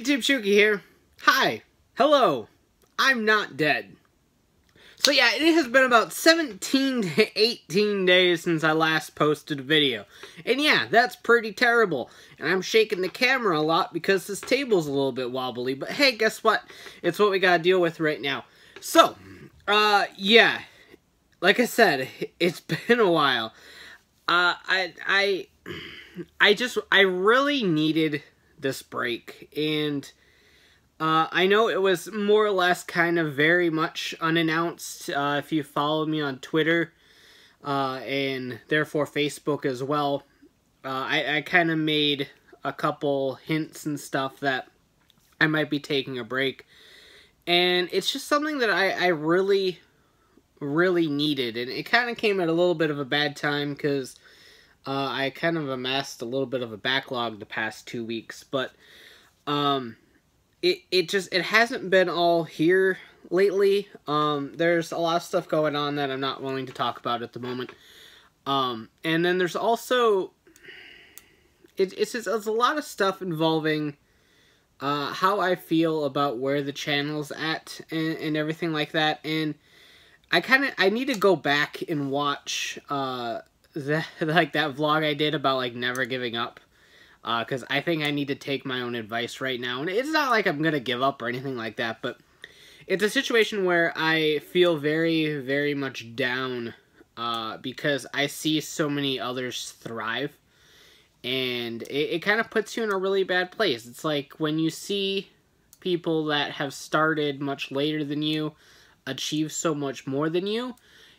YouTube, Shuki here. Hi. Hello. I'm not dead. So yeah, it has been about 17 to 18 days since I last posted a video. And yeah, that's pretty terrible. And I'm shaking the camera a lot because this table's a little bit wobbly. But hey, guess what? It's what we gotta deal with right now. So, yeah. Like I said, it's been a while. I really needed this break, and I know it was more or less kind of very much unannounced. If you follow me on Twitter and therefore Facebook as well, I kind of made a couple hints and stuff that I might be taking a break, and it's just something that I really needed, and it kind of came at a little bit of a bad time because I kind of amassed a little bit of a backlog the past 2 weeks, but it hasn't been all here lately. There's a lot of stuff going on that I'm not willing to talk about at the moment. And then there's also it's a lot of stuff involving how I feel about where the channel's at and everything like that, and I need to go back and watch that vlog I did about like never giving up, because I think I need to take my own advice right now. And it's not like I'm gonna give up or anything like that, but it's a situation where I feel very, very much down because I see so many others thrive, and it kind of puts you in a really bad place. It's like when you see people that have started much later than you achieve so much more than you,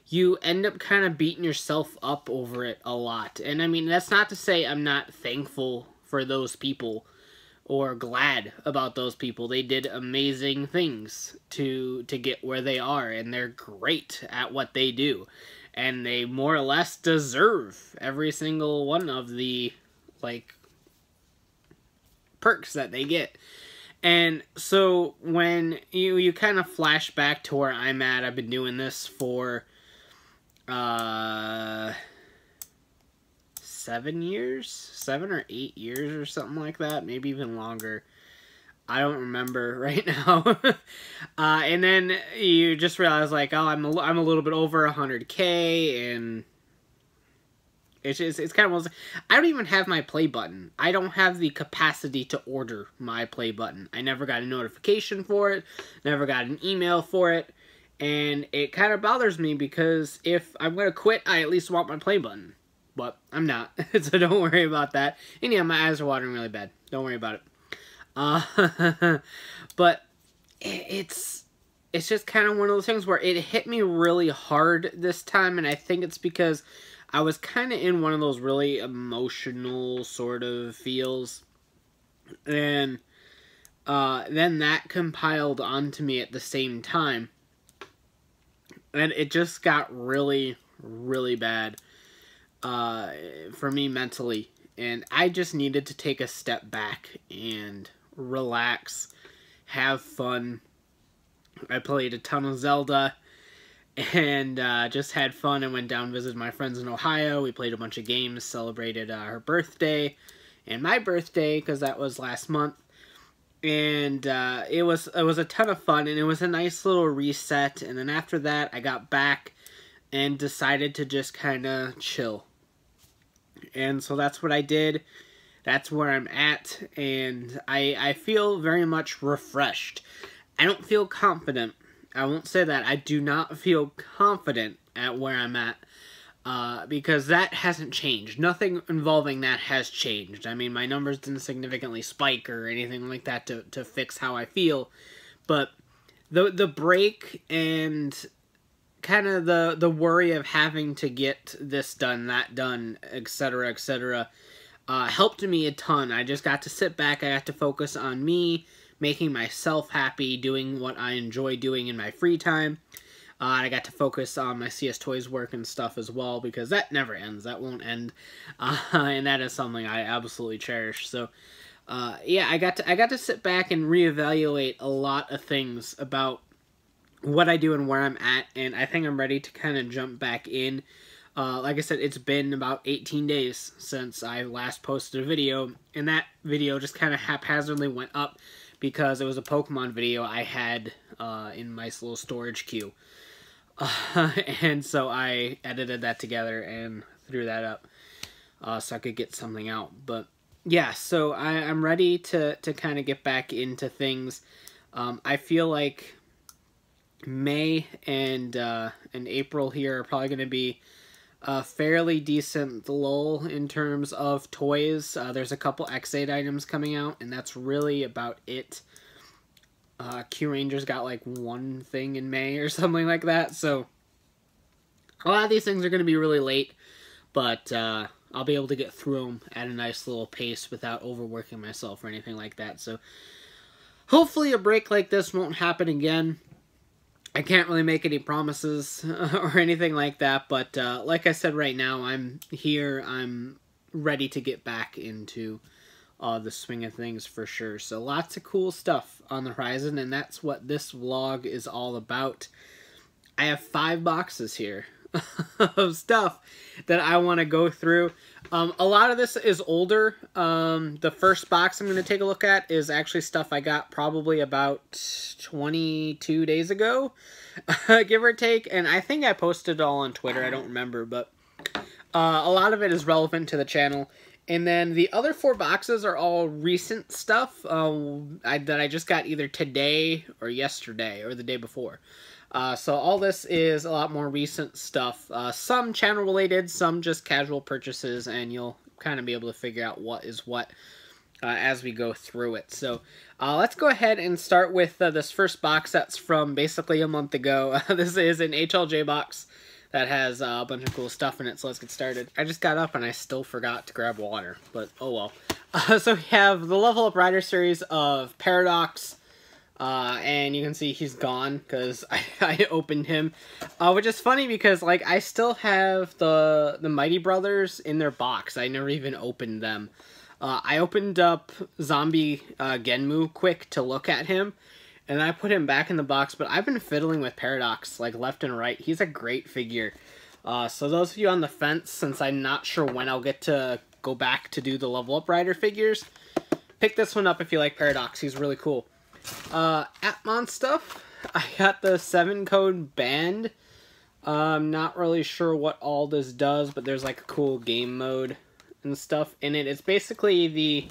you end up kind of beating yourself up over it a lot. And I mean, that's not to say I'm not thankful for those people or glad about those people. They did amazing things to get where they are, and they're great at what they do. And they more or less deserve every single one of the, like, perks that they get. And so when you kind of flash back to where I'm at, I've been doing this for 7 or 8 years or something like that, maybe even longer. I don't remember right now. And then you just realize, like, oh, I'm a little bit over 100K, and it's kind of, I don't even have my play button. I don't have the capacity to order my play button. I never got a notification for it, never got an email for it, and it kind of bothers me because if I'm going to quit, I at least want my play button. But I'm not, so don't worry about that. And yeah, my eyes are watering really bad. Don't worry about it. But it's just kind of one of those things where it hit me really hard this time, and I think it's because I was kind of in one of those really emotional sort of feels, and then that compiled onto me at the same time, and it just got really, really bad for me mentally, and I just needed to take a step back and relax, have fun. I played a ton of Zelda, and just had fun and went down and visited my friends in Ohio. We played a bunch of games, celebrated her birthday and my birthday, because that was last month. And it was a ton of fun, and it was a nice little reset. And then after that, I got back and decided to just kind of chill. And so that's what I did. That's where I'm at, and I feel very much refreshed. I don't feel confident. I won't say that. I do not feel confident at where I'm at, because that hasn't changed. Nothing involving that has changed. I mean, my numbers didn't significantly spike or anything like that to fix how I feel, but the break and kind of the worry of having to get this done, that done, etc., etc., helped me a ton. I just got to sit back. I got to focus on me, making myself happy, doing what I enjoy doing in my free time. I got to focus on my CS Toys work and stuff as well, because that never ends. That won't end. And that is something I absolutely cherish. So, yeah, I got to sit back and reevaluate a lot of things about what I do and where I'm at, and I think I'm ready to kind of jump back in. Like I said, it's been about 18 days since I last posted a video, and that video just kind of haphazardly went up because it was a Pokemon video I had in my little storage queue. And so I edited that together and threw that up so I could get something out. But yeah, so I'm ready to kind of get back into things. I feel like May and April here are probably going to be a fairly decent lull in terms of toys. There's a couple X8 items coming out, and that's really about it. Q Ranger's got like one thing in May or something like that, so a lot of these things are going to be really late, but I'll be able to get through them at a nice little pace without overworking myself or anything like that. So hopefully a break like this won't happen again. I can't really make any promises or anything like that, but like I said, right now I'm here. I'm ready to get back into the swing of things for sure. So lots of cool stuff on the horizon, and that's what this vlog is all about. I have 5 boxes here of stuff that I want to go through. A lot of this is older. The first box I'm going to take a look at is actually stuff I got probably about 22 days ago, give or take. And I think I posted it all on Twitter. I don't remember, but a lot of it is relevant to the channel. And then the other 4 boxes are all recent stuff that I just got either today or yesterday or the day before. So all this is a lot more recent stuff. Some channel related, some just casual purchases, and you'll kind of be able to figure out what is what as we go through it. So let's go ahead and start with this first box that's from basically a month ago. This is an HLJ box that has a bunch of cool stuff in it, so let's get started. I just got up and I still forgot to grab water, but oh well. So we have the Level Up Rider series of Paradox, and you can see he's gone because I opened him, which is funny because like I still have the Mighty Brothers in their box. I never even opened them. I opened up Zombie Genmu quick to look at him, and I put him back in the box, but I've been fiddling with Paradox like left and right. He's a great figure. So those of you on the fence, since I'm not sure when I'll get to go back to do the Level Up Rider figures, pick this one up if you like Paradox. He's really cool. Atmon stuff. I got the 7-code band. I'm not really sure what all this does, but there's like a cool game mode and stuff in it. It's basically the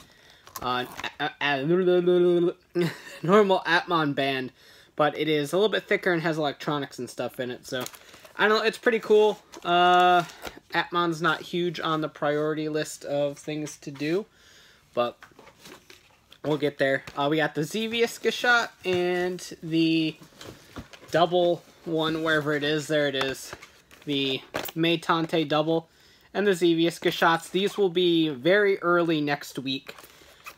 normal Atmon band, but it is a little bit thicker and has electronics and stuff in it. So I don't know, it's pretty cool. Atmon's not huge on the priority list of things to do, but we'll get there. We got the Xevious Gashot and the double one, wherever it is. There it is. The Maytante double and the Xevious Gashots. These will be very early next week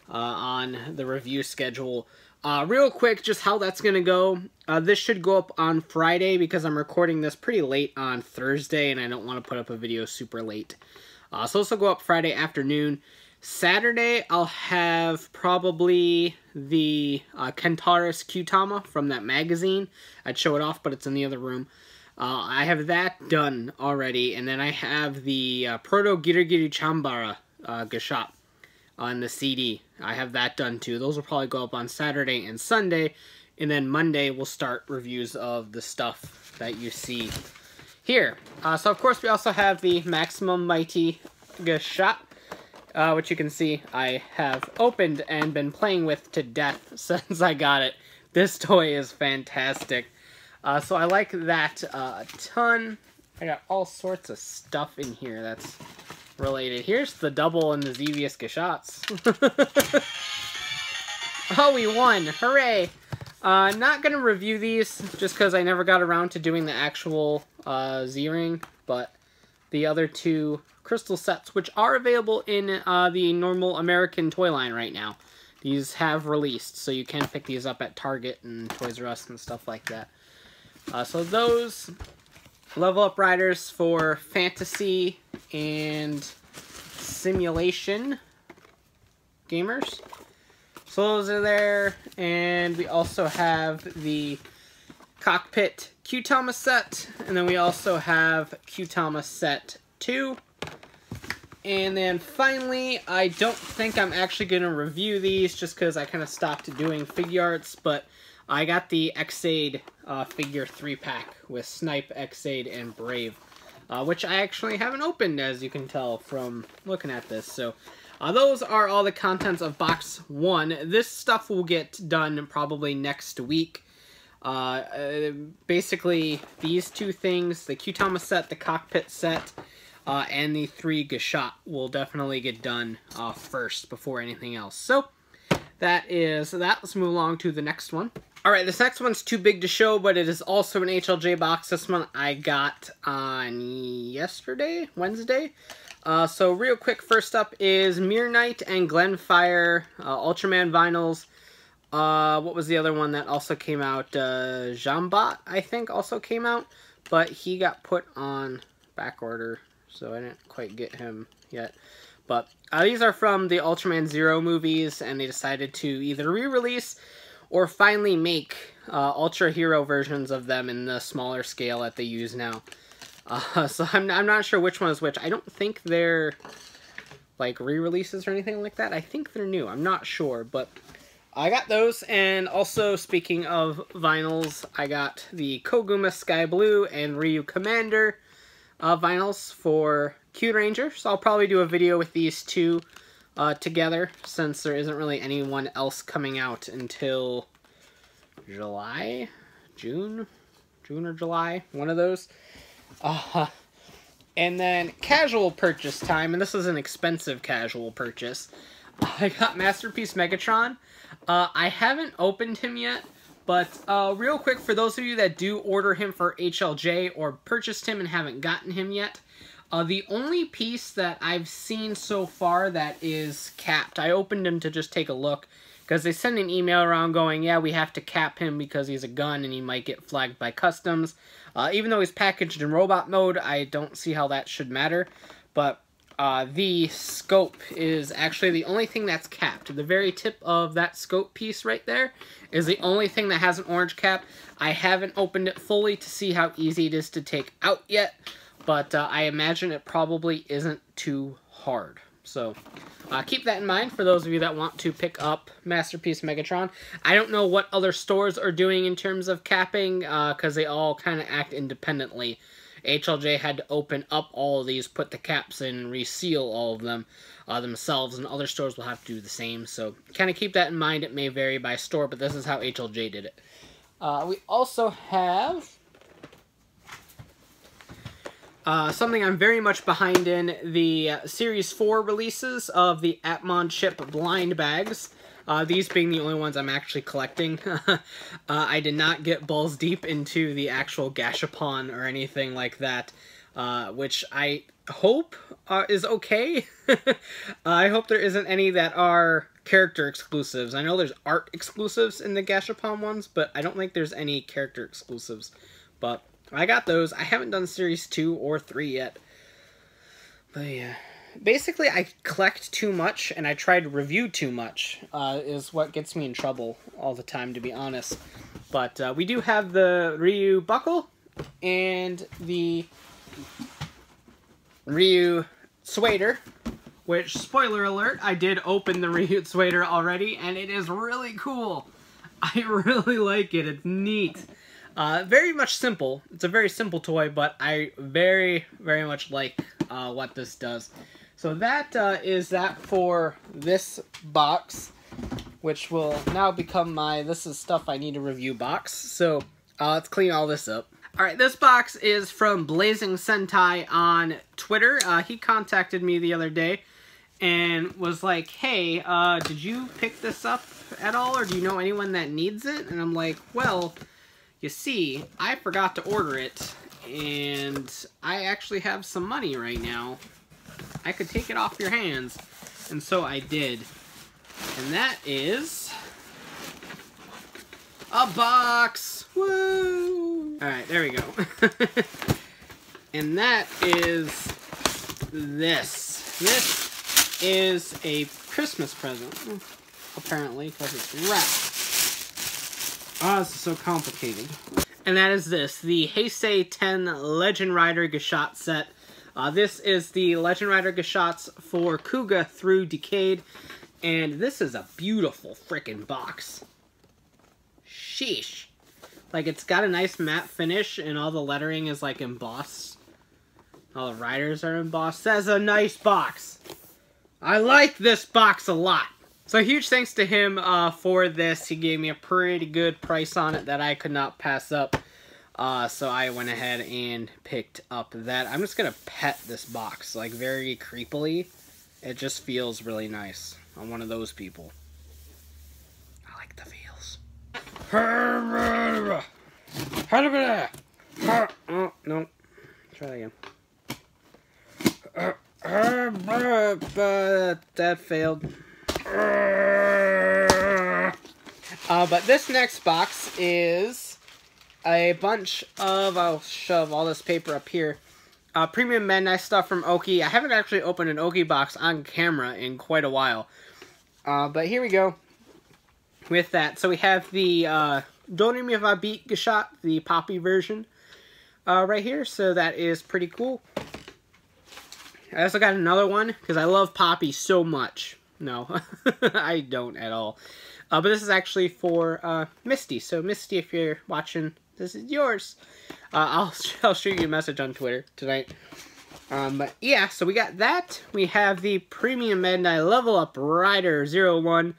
on the review schedule. Real quick, just how that's going to go. This should go up on Friday because I'm recording this pretty late on Thursday and I don't want to put up a video super late. So this will go up Friday afternoon. Saturday, I'll have probably the Kentaurus Q-Tama from that magazine. I'd show it off, but it's in the other room. I have that done already, and then I have the Proto Girigiri Chambara Gashot on the CD. I have that done too. Those will probably go up on Saturday and Sunday, and then Monday we'll start reviews of the stuff that you see here. So of course we also have the Maximum Mighty Gashot, which you can see I have opened and been playing with to death since I got it. This toy is fantastic. So I like that a ton. I got all sorts of stuff in here that's related. Here's the double and the Xevious Gashots. Oh, we won! Hooray! Not gonna review these just because I never got around to doing the actual Z-Ring, but the other 2 crystal sets, which are available in the normal American toy line right now. These have released, so you can pick these up at Target and Toys R Us and stuff like that. So those Level Up Riders for fantasy and simulation gamers. So those are there, and we also have the Cockpit Q-Tama set, and then we also have Q-Tama set 2. And then finally, I don't think I'm actually going to review these just because I kind of stopped doing figure arts, but I got the X-Aid figure 3-pack with Snipe, X-Aid, and Brave, which I actually haven't opened, as you can tell from looking at this. So those are all the contents of box 1. This stuff will get done probably next week. Basically, these two things, the Qtama set, the cockpit set, and the 3 Gashot will definitely get done first before anything else. So that is that. Let's move along to the next one. Alright, this next one's too big to show, but it is also an HLJ box. This one I got on Wednesday. So real quick, first up is Mirror Knight and Glenfire Ultraman vinyls. What was the other one that also came out? Jambot, I think, also came out, but he got put on back order, so I didn't quite get him yet. But these are from the Ultraman Zero movies, and they decided to either re-release or finally make Ultra Hero versions of them in the smaller scale that they use now. So I'm not sure which one is which. I don't think they're like re-releases or anything like that. I think they're new. I'm not sure, but I got those. And also, speaking of vinyls, I got the Koguma Sky Blue and Ryu Commander vinyls for Q Ranger. So I'll probably do a video with these two together, since there isn't really anyone else coming out until June or July, one of those. And then casual purchase time, and this is an expensive casual purchase. I got Masterpiece Megatron. I haven't opened him yet, but real quick, for those of you that do order him for HLJ or purchased him and haven't gotten him yet, the only piece that I've seen so far that is capped, I opened him to just take a look, because they sent an email around going, yeah, we have to cap him because he's a gun and he might get flagged by customs. Even though he's packaged in robot mode, I don't see how that should matter. But the scope is actually the only thing that's capped. The very tip of that scope piece right there is the only thing that has an orange cap. I haven't opened it fully to see how easy it is to take out yet, but I imagine it probably isn't too hard. So keep that in mind for those of you that want to pick up Masterpiece Megatron. I don't know what other stores are doing in terms of capping, because they all kind of act independently. HLJ had to open up all of these, put the caps in, and reseal all of them themselves, and other stores will have to do the same. So kind of keep that in mind. It may vary by store, but this is how HLJ did it. We also have something I'm very much behind in, the Series 4 releases of the Atmon chip blind bags. These being the only ones I'm actually collecting. I did not get balls deep into the actual Gashapon or anything like that, which I hope is okay. I hope there isn't any that are character exclusives. I know there's art exclusives in the Gashapon ones, but I don't think there's any character exclusives. But I got those. I haven't done Series 2 or 3 yet. But yeah. Basically, I collect too much, and I try to review too much, is what gets me in trouble all the time, to be honest. But we do have the Ryu buckle, and the Ryu sweater, which, spoiler alert, I did open the Ryu sweater already, and it is really cool. I really like it. It's neat. Very much simple. It's a very simple toy, but I very, very much like what this does. So that is that for this box, which will now become my this is stuff I need to review box. So let's clean all this up. Alright, this box is from Blazing Sentai on Twitter. He contacted me the other day and was like, hey, did you pick this up at all, or do you know anyone that needs it? And I'm like, well, you see, I forgot to order it, and I actually have some money right now. I could take it off your hands, and so I did. And that is a box! Woo! Alright, there we go. And that is this. This is a Christmas present, apparently, because it's wrapped. Oh, this is so complicated. And that is this, the Heisei 10 Legend Rider Gashot set. This is the Legend Rider Gashats for Kuga through Decade, and this is a beautiful freaking box. Sheesh. Like, it's got a nice matte finish, and all the lettering is, like, embossed. All the riders are embossed. That's a nice box. I like this box a lot. So huge thanks to him for this. He gave me a pretty good price on it that I could not pass up. So I went ahead and picked up that. I'm just going to pet this box, like, very creepily. It just feels really nice. I'm one of those people. I like the feels. Oh, no. Try that again. That failed. But this next box is a bunch of, I'll shove all this paper up here, premium Midnight stuff from Oki. I haven't actually opened an Oki box on camera in quite a while. But here we go with that. So we have the Don't If I Beat Gashat, the Poppy version, right here. So that is pretty cool. I also got another one, because I love Poppy so much. No, I don't at all. But this is actually for Misty. So Misty, if you're watching, this is yours. I'll shoot you a message on Twitter tonight. But yeah, so we got that. We have the Premium Midnight Level Up Rider 01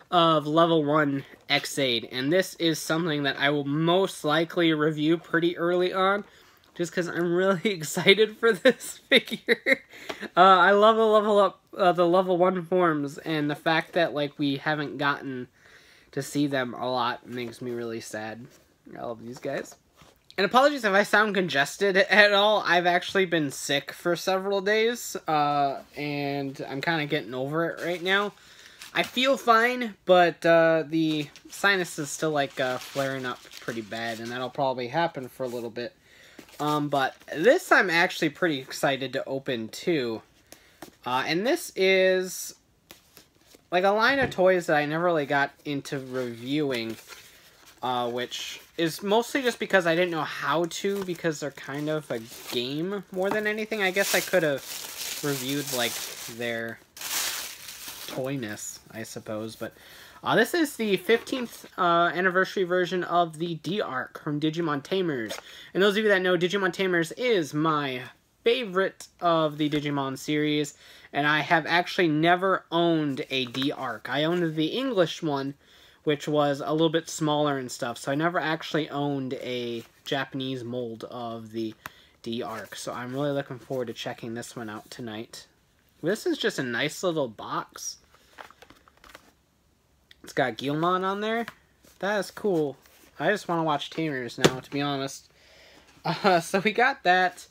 of Level 1 X-Aid. And this is something that I will most likely review pretty early on, just because I'm really excited for this figure. I love the level 1 forms, and the fact that, like, we haven't gotten to see them a lot makes me really sad. I love these guys. And apologies if I sound congested at all. I've actually been sick for several days, and I'm kind of getting over it right now. I feel fine, but the sinus is still, like, flaring up pretty bad, and that'll probably happen for a little bit. But this I'm actually pretty excited to open too. And this is like a line of toys that I never really got into reviewing, which is mostly just because I didn't know how to, because they're kind of a game more than anything. I guess I could have reviewed, like, their toyness, I suppose, but this is the 15th anniversary version of the D-Arc from Digimon Tamers. And those of you that know, Digimon Tamers is my favorite of the Digimon series, and I have actually never owned a D-Arc. I owned the English one, which was a little bit smaller and stuff, so I never actually owned a Japanese mold of the D-Arc. So I'm really looking forward to checking this one out tonight. This is just a nice little box. It's got Guilmon on there. That is cool. I just want to watch Tamers now, to be honest. So we got that.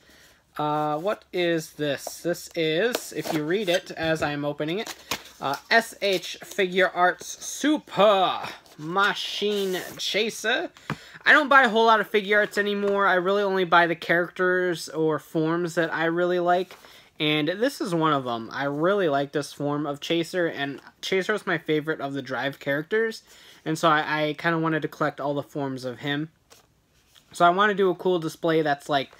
What is this? This is, if you read it as I'm opening it, SH Figure Arts Super Machine Chaser. I don't buy a whole lot of figure arts anymore. I really only buy the characters or forms that I really like. And this is one of them. I really like this form of Chaser, and Chaser is my favorite of the Drive characters, and so I kind of wanted to collect all the forms of him. So I want to do a cool display that's like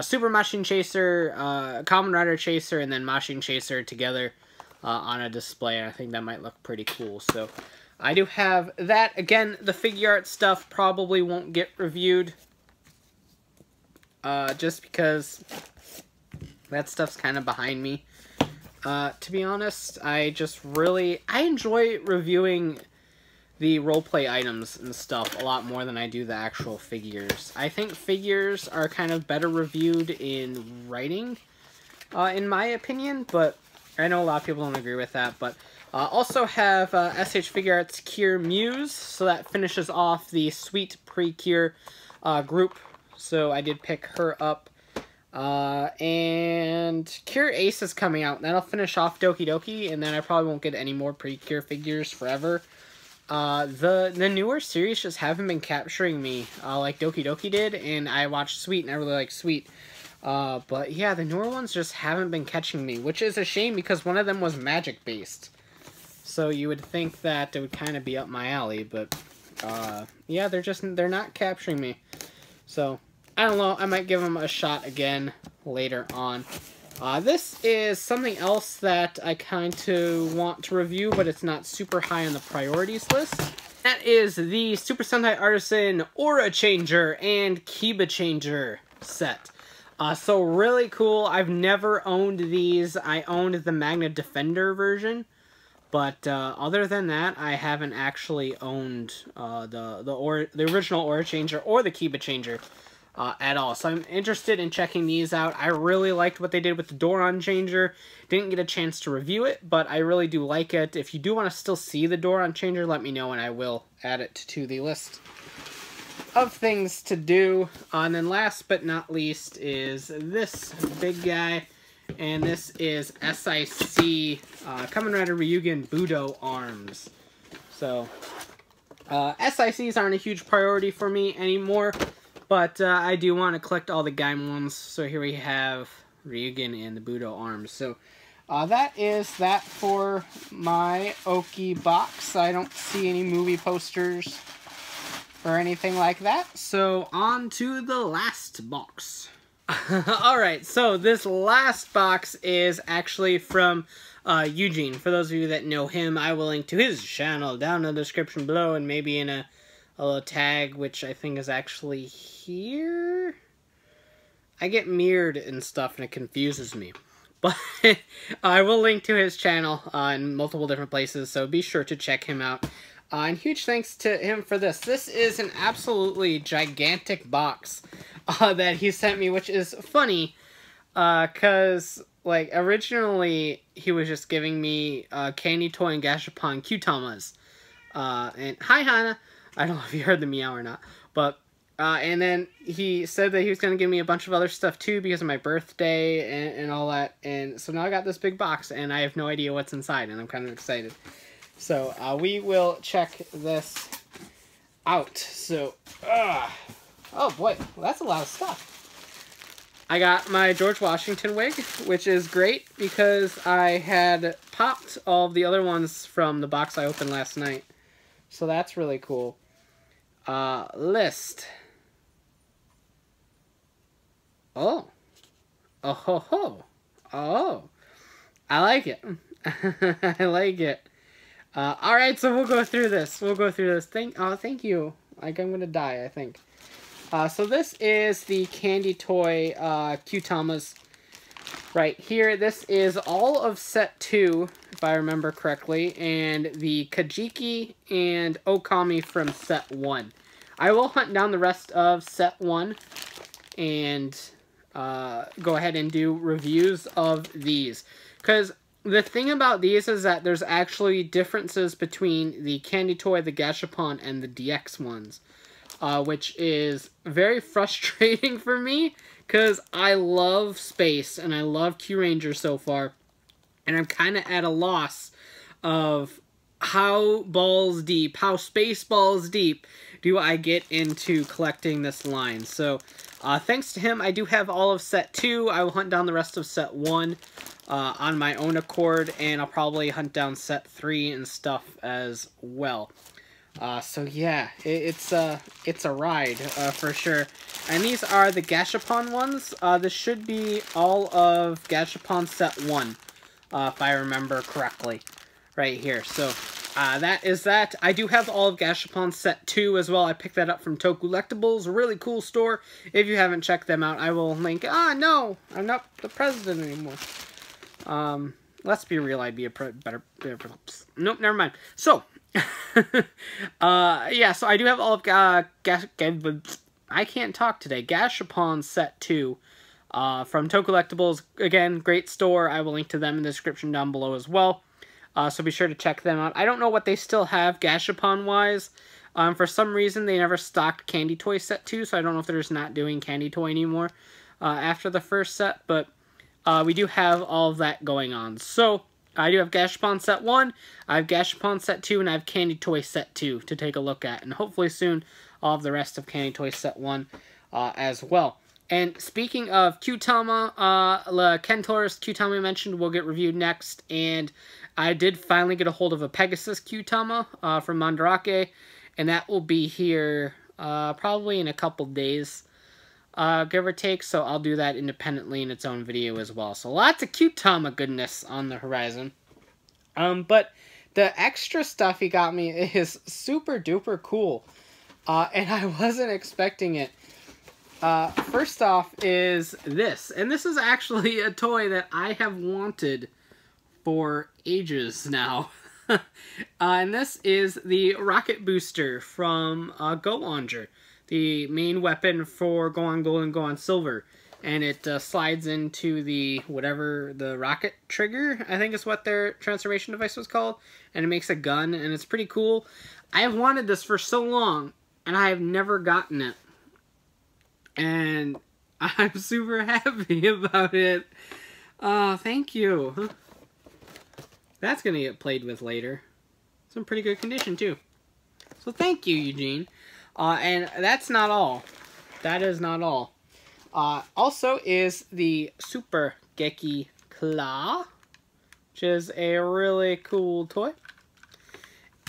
Super Machine Chaser, Kamen Rider Chaser, and then Machine Chaser together on a display, and I think that might look pretty cool. So I do have that. Again, the figure art stuff probably won't get reviewed, just because that stuff's kind of behind me. To be honest, I enjoy reviewing the roleplay items and stuff a lot more than I do the actual figures. I think figures are kind of better reviewed in writing, in my opinion, but I know a lot of people don't agree with that. But also have SH Figure Arts Cure Muse, so that finishes off the Sweet Pre-Cure group. So I did pick her up. And Cure Ace is coming out. That'll finish off Doki Doki, and then I probably won't get any more Pre-Cure figures forever. The newer series just haven't been capturing me, like Doki Doki did, and I watched Sweet, and I really like Sweet. But yeah, the newer ones just haven't been catching me, which is a shame because one of them was magic-based. So you would think that it would kind of be up my alley, but, yeah, they're not capturing me. So I don't know, I might give them a shot again later on. This is something else that I kind of want to review, but it's not super high on the priorities list. That is the Super Sentai Artisan Aura Changer and Kiba Changer set. So really cool. I've never owned these. I owned the Magna Defender version, but other than that, I haven't actually owned the original Aura Changer or the Kiba Changer at all. So I'm interested in checking these out. I really liked what they did with the Doron Changer. Didn't get a chance to review it, but I really do like it. If you do want to still see the Doron Changer, let me know and I will add it to the list of things to do. And then last but not least is this big guy. And this is SIC Kamen Rider Ryugen Budo Arms. So, SICs aren't a huge priority for me anymore, but I do want to collect all the Gaimon ones. So here we have Ryugen and the Budo Arms. So, that is that for my Oki box. I don't see any movie posters or anything like that. So, on to the last box. Alright, so this last box is actually from Eugene. For those of you that know him, I will link to his channel down in the description below and maybe in a little tag, which I think is actually here. I get mirrored and stuff and it confuses me. But I will link to his channel in multiple different places, so be sure to check him out. And huge thanks to him for this. This is an absolutely gigantic box that he sent me, which is funny, because, like, originally he was just giving me Candy Toy and Gashapon Q-Tamas. And hi, Hana. I don't know if you heard the meow or not, but, and then he said that he was going to give me a bunch of other stuff, too, because of my birthday and all that, and so now I got this big box, and I have no idea what's inside, and I'm kind of excited. So, we will check this out. So, oh boy, well, that's a lot of stuff. I got my George Washington wig, which is great because I had popped all of the other ones from the box I opened last night. So that's really cool. List. Oh. Oh ho ho. Oh. I like it. I like it. Alright, so we'll go through this. Thank you. Like, I'm gonna die, I think. So this is the Candy Toy Q-Tamas right here. This is all of set 2, if I remember correctly, and the Kajiki and Okami from set 1. I will hunt down the rest of set 1 and go ahead and do reviews of these. Because the thing about these is that there's actually differences between the Candy Toy, the Gashapon, and the DX ones. Which is very frustrating for me, because I love Space, and I love Q-Ranger so far, and I'm kind of at a loss of how Space balls deep do I get into collecting this line. So, thanks to him, I do have all of set 2. I will hunt down the rest of set 1 on my own accord, and I'll probably hunt down set 3 and stuff as well. So yeah, it's a ride, for sure. And these are the Gashapon ones. This should be all of Gashapon set 1, if I remember correctly, right here. So, that is that. I do have all of Gashapon set 2 as well. I picked that up from Tokulectables, a really cool store. If you haven't checked them out, I will link. No, I'm not the president anymore. Let's be real, I'd be a better... Nope, never mind. So, yeah, so I do have all of I can't talk today. Gashapon set 2 from Tokulectables. Again, great store. I will link to them in the description down below as well. So be sure to check them out. I don't know what they still have Gashapon-wise. For some reason, they never stocked Candy Toy set 2, so I don't know if they're just not doing Candy Toy anymore after the first set, but we do have all of that going on. So, I do have Gashapon set 1, I have Gashapon set 2, and I have Candy Toy set 2 to take a look at. And hopefully soon, all of the rest of Candy Toy set 1 as well. And speaking of Q-Tama, Kentor's Q-Tama I mentioned will get reviewed next. And I did finally get a hold of a Pegasus Q-Tama from Mandarake. And that will be here probably in a couple days. give or take, so I'll do that independently in its own video as well. So lots of Cutama goodness on the horizon. But the extra stuff he got me is super duper cool, and I wasn't expecting it. First off is this, and this is actually a toy that I have wanted for ages now. And this is the rocket booster from Go Launcher, the main weapon for Go on Gold and Go on Silver. And it slides into the rocket trigger, I think is what their transformation device was called. And it makes a gun, and it's pretty cool. I have wanted this for so long, and I have never gotten it. And I'm super happy about it. Thank you. That's going to get played with later. It's in pretty good condition, too. So thank you, Eugene. And that's not all. That is not all. Also is the Super Geki Claw, which is a really cool toy.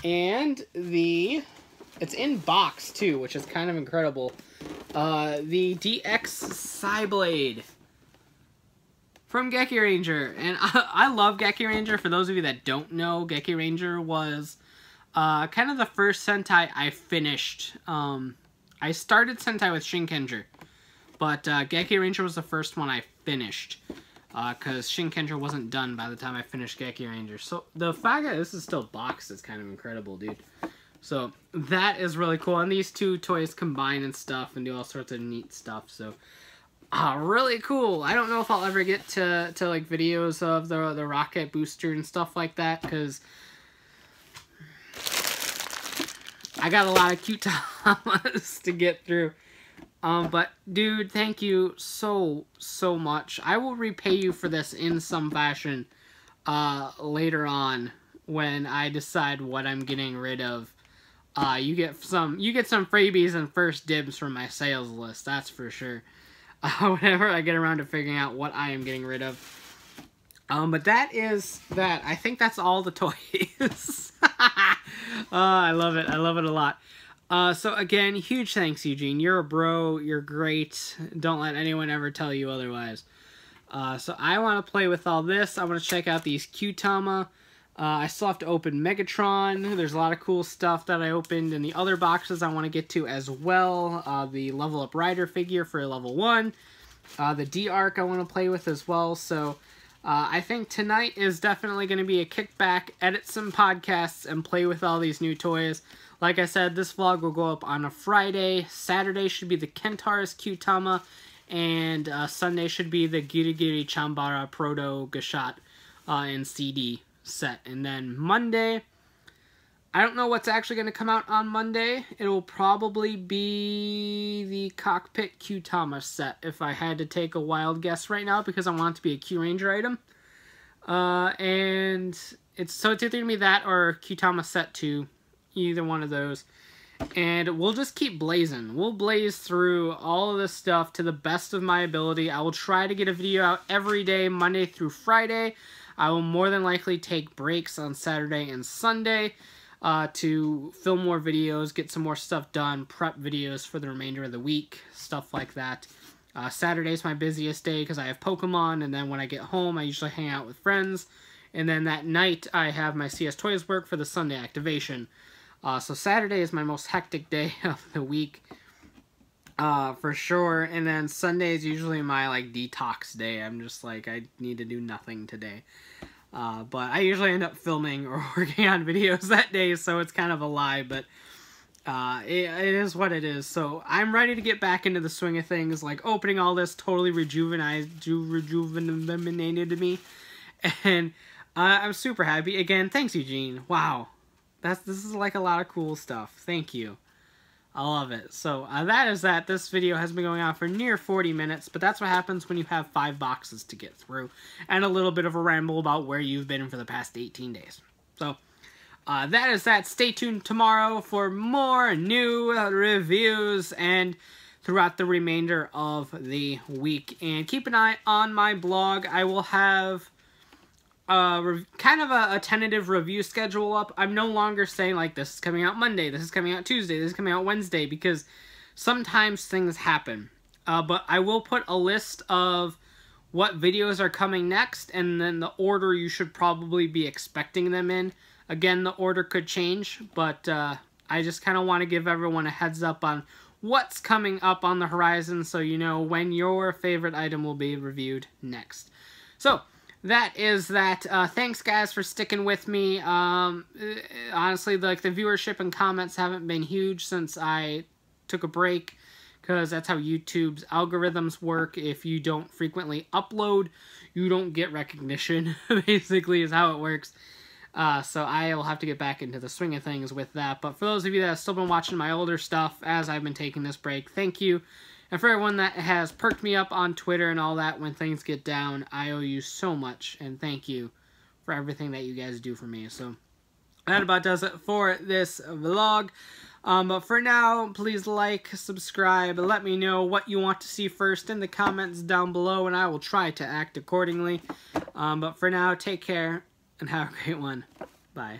And it's in box, too, which is kind of incredible. The DX Psyblade from Geki Ranger. And I love Geki Ranger. For those of you that don't know, Geki Ranger was kind of the first Sentai I finished. I started Sentai with Shinkenger, but Geki Ranger was the first one I finished. Because Shinkenger wasn't done by the time I finished Geki Ranger. So the fact that this is still boxed is kind of incredible, dude. So that is really cool. And these two toys combine and stuff and do all sorts of neat stuff. So really cool. I don't know if I'll ever get to like videos of the rocket booster and stuff like that, because I got a lot of cute Tamas to get through. But dude, thank you so much. I will repay you for this in some fashion later on when I decide what I'm getting rid of. You get some freebies and first dibs from my sales list, that's for sure. Whenever I get around to figuring out what I am getting rid of. But that is that. I think that's all the toys. I love it. I love it a lot. So again, huge thanks, Eugene. You're a bro. You're great. Don't let anyone ever tell you otherwise. So I want to play with all this. I want to check out these Cutama. I still have to open Megatron. There's a lot of cool stuff that I opened in the other boxes I want to get to as well. The Level Up Rider figure for level 1. The D-Arc I want to play with as well. So I think tonight is definitely going to be a kickback, edit some podcasts, and play with all these new toys. Like I said, this vlog will go up on a Friday. Saturday should be the Kentaurus Cutama. And Sunday should be the Girigiri Chambara Proto Gashat in CD set. And then Monday, I don't know what's actually going to come out on Monday. It will probably be the Cockpit Cutama set, if I had to take a wild guess right now, because I want it to be a Q Ranger item. And it's either going to be that or Cutama set 2, either one of those. And we'll just keep blazing. We'll blaze through all of this stuff to the best of my ability. I will try to get a video out every day, Monday through Friday. I will more than likely take breaks on Saturday and Sunday to film more videos, get some more stuff done, prep videos for the remainder of the week, stuff like that. Saturday's my busiest day because I have Pokemon, and then when I get home, I usually hang out with friends. And then that night, I have my CS Toys work for the Sunday activation. So Saturday is my most hectic day of the week, for sure. And then Sunday is usually my, like, detox day. I'm just like, I need to do nothing today. But I usually end up filming or working on videos that day, so it's kind of a lie, but it is what it is. So I'm ready to get back into the swing of things. Like, opening all this totally rejuvenated me, and I'm super happy. Again, thanks, Eugene. Wow. This is like a lot of cool stuff. Thank you. I love it. So that is that. This video has been going on for near 40 minutes, but that's what happens when you have 5 boxes to get through, and a little bit of a ramble about where you've been for the past 18 days. So that is that. Stay tuned tomorrow for more new reviews and throughout the remainder of the week. And keep an eye on my blog. I will have kind of a tentative review schedule up. I'm no longer saying, like, this is coming out Monday, this is coming out Tuesday, this is coming out Wednesday, because sometimes things happen. But I will put a list of what videos are coming next, and then the order you should probably be expecting them in. Again, the order could change, but I just kind of want to give everyone a heads up on what's coming up on the horizon, so you know when your favorite item will be reviewed next. So, that is that. Thanks, guys, for sticking with me. Honestly, like, the viewership and comments haven't been huge since I took a break, because that's how YouTube's algorithms work. If you don't frequently upload, you don't get recognition, basically, is how it works. So I will have to get back into the swing of things with that. But for those of you that have still been watching my older stuff as I've been taking this break, thank you. And for everyone that has perked me up on Twitter and all that when things get down, I owe you so much. And thank you for everything that you guys do for me. So that about does it for this vlog. But for now, please like, subscribe, let me know what you want to see first in the comments down below, and I will try to act accordingly. But for now, take care, and have a great one. Bye.